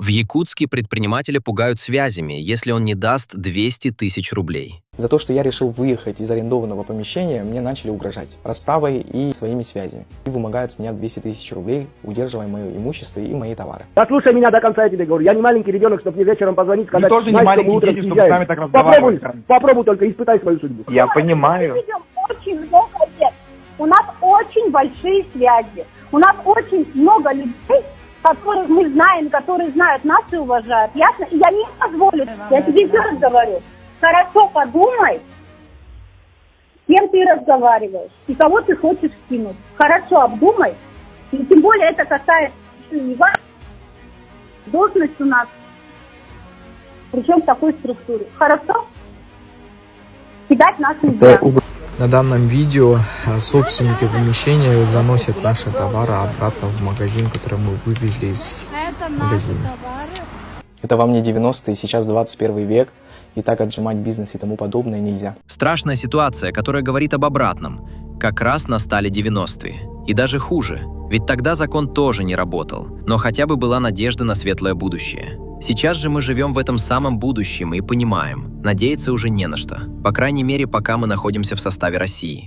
В Якутске предпринимателя пугают связями, если он не даст 200 тысяч рублей. За то, что я решил выехать из арендованного помещения, мне начали угрожать расправой и своими связями. И вымогают с меня 200 тысяч рублей, удерживая мое имущество и мои товары. Послушай меня до конца, я тебе говорю. Я не маленький ребенок, чтобы мне вечером позвонить, сказать, Вы тоже не маленькие дети, чтобы с нами так разговаривать. Попробуй только, испытай свою судьбу. Я понимаю. Мы живем очень много лет. У нас очень большие связи. У нас очень много людей, которых мы знаем, которые знают нас и уважают. Ясно? И я не позволю. Я тебе еще раз говорю. Хорошо подумай, с кем ты разговариваешь и кого ты хочешь скинуть. Хорошо обдумай. И тем более это касается не вас. Должность у нас. Причем в такой структуре. Хорошо? Кидать нас нельзя. На данном видео собственники помещения заносят наши товары обратно в магазин, который мы вывезли из магазина. Это вам не 90-е, сейчас 21 век, и так отжимать бизнес и тому подобное нельзя. Страшная ситуация, которая говорит об обратном. Как раз настали 90-е. И даже хуже, ведь тогда закон тоже не работал, но хотя бы была надежда на светлое будущее. Сейчас же мы живем в этом самом будущем и понимаем, надеяться уже не на что. По крайней мере, пока мы находимся в составе России.